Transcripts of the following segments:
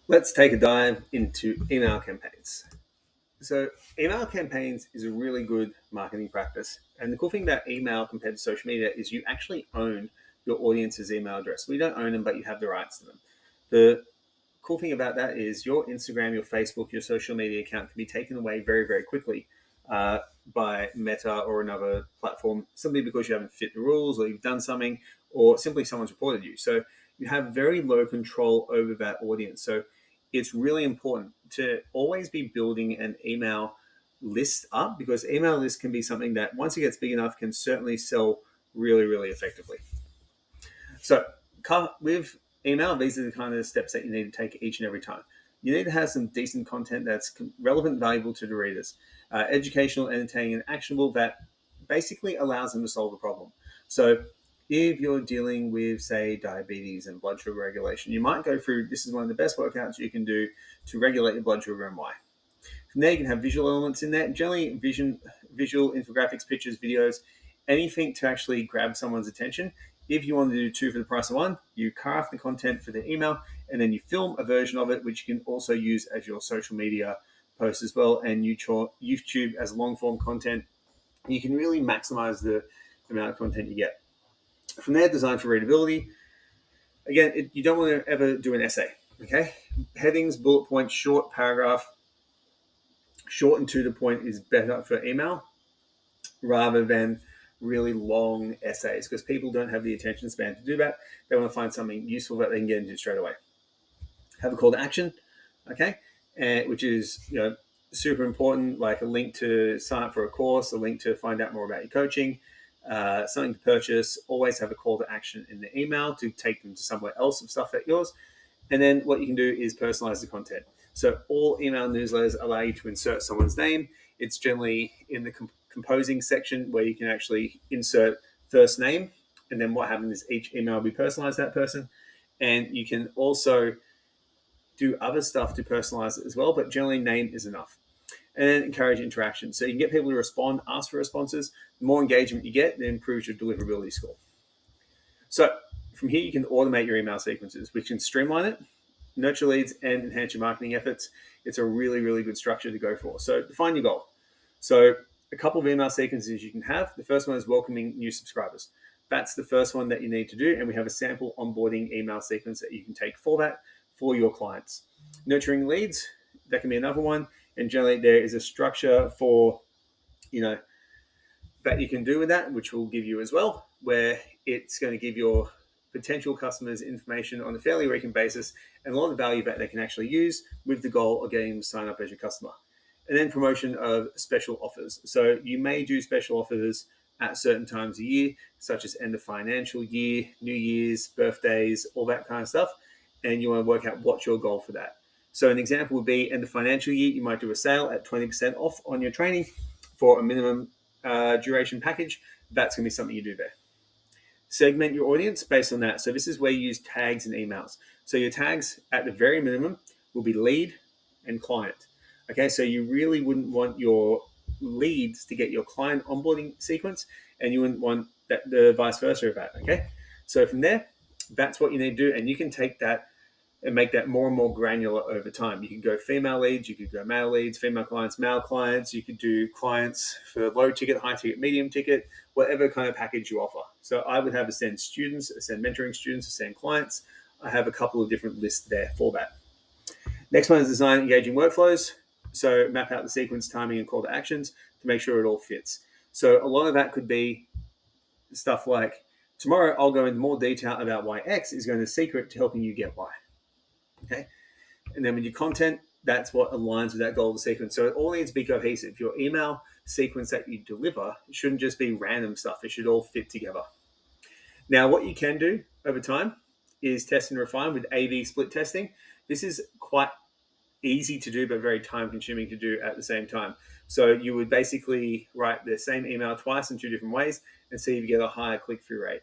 Let's take a dive into email campaigns. So, email campaigns is a really good marketing practice. And the cool thing about email compared to social media is you actually own your audience's email address. We don't own them, but you have the rights to them. The cool thing about that is your Instagram, your Facebook, your social media account can be taken away very, very quickly by Meta or another platform simply because you haven't fit the rules or you've done something or simply someone's reported you. So you have very low control over that audience. So it's really important to always be building an email list up because email list can be something that once it gets big enough can certainly sell really, really effectively. So with email, these are the kind of steps that you need to take each and every time. You need to have some decent content that's relevant and valuable to the readers, educational, entertaining, and actionable that basically allows them to solve a problem. So if you're dealing with, say, diabetes and blood sugar regulation, you might go through this is one of the best workouts you can do to regulate your blood sugar and why. From there, you can have visual elements in there. Generally, visual infographics, pictures, videos, anything to actually grab someone's attention. If you want to do two for the price of one, you craft the content for the email and then you film a version of it, which you can also use as your social media post as well and YouTube as long form content. You can really maximize the amount of content you get. From there, design for readability. Again, you don't want to ever do an essay. Okay, headings, bullet points, short paragraph, short and to the point is better for email rather than really long essays because people don't have the attention span to do that. They want to find something useful that they can get into straight away. Have a call to action, okay, which is super important, like a link to sign up for a course, a link to find out more about your coaching, something to purchase. Always have a call to action in the email to take them to somewhere else of stuff at yours. And then what you can do is personalize the content. So all email newsletters allow you to insert someone's name. It's generally in the composing section where you can actually insert first name. And then what happens is each email will be personalized to that person. And you can also do other stuff to personalize it as well, but generally name is enough. And then encourage interaction. So you can get people to respond, ask for responses. The more engagement you get, the improves your deliverability score. So from here, you can automate your email sequences, which can streamline it, nurture leads, and enhance your marketing efforts. It's a really, really good structure to go for. So define your goal. So a couple of email sequences you can have. The first one is welcoming new subscribers. That's the first one that you need to do. And we have a sample onboarding email sequence that you can take for that for your clients. Nurturing leads, that can be another one. And generally there is a structure for, that you can do with that, which we'll give you as well, where it's going to give your potential customers information on a fairly frequent basis and a lot of value that they can actually use with the goal of getting them to sign up as your customer. And then promotion of special offers. So you may do special offers at certain times of year, such as end of financial year, New Year's, birthdays, all that kind of stuff. And you want to work out what's your goal for that. So an example would be end of financial year, you might do a sale at 20% off on your training for a minimum duration package. That's going to be something you do there. Segment your audience based on that. So this is where you use tags and emails. So your tags at the very minimum will be lead and client. Okay, so you really wouldn't want your leads to get your client onboarding sequence, and you wouldn't want that, the vice versa of that. Okay, so from there, that's what you need to do, and you can take that and make that more and more granular over time. You can go female leads, you could go male leads, female clients, male clients. You could do clients for low ticket, high ticket, medium ticket, whatever kind of package you offer. So I would have ascend students, ascend mentoring students, ascend clients. I have a couple of different lists there for that. Next one is design engaging workflows. So map out the sequence, timing, and call to actions to make sure it all fits. So a lot of that could be stuff like tomorrow I'll go into more detail about why X is going to secret to helping you get Y. Okay. And then with your content, that's what aligns with that goal of the sequence. So it all needs to be cohesive. Your email sequence that you deliver shouldn't just be random stuff. It should all fit together. Now, what you can do over time is test and refine with A/B split testing. This is quite easy to do, but very time consuming to do at the same time. So you would basically write the same email twice in two different ways and see if you get a higher click-through rate.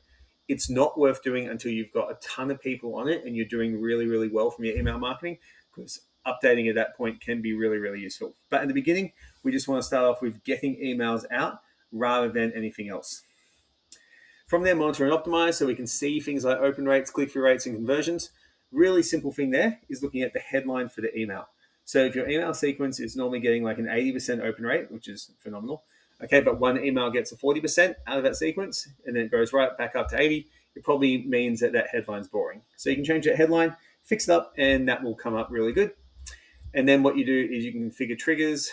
It's not worth doing until you've got a ton of people on it and you're doing really, really well from your email marketing, because updating at that point can be really, really useful. But in the beginning, we just want to start off with getting emails out rather than anything else. From there, monitor and optimize so we can see things like open rates, click-through rates, and conversions. Really simple thing there is looking at the headline for the email. So if your email sequence is normally getting like an 80% open rate, which is phenomenal, okay, but one email gets a 40% out of that sequence and then it goes right back up to 80, it probably means that that headline's boring. So you can change that headline, fix it up, and that will come up really good. And then what you do is you can configure triggers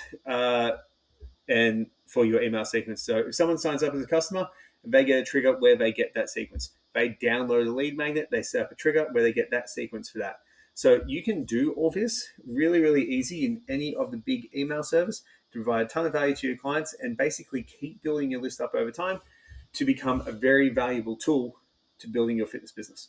and for your email sequence. So if someone signs up as a customer, they get a trigger where they get that sequence. They download a lead magnet, they set up a trigger where they get that sequence for that. So you can do all this really, really easy in any of the big email servers to provide a ton of value to your clients and basically keep building your list up over time to become a very valuable tool to building your fitness business.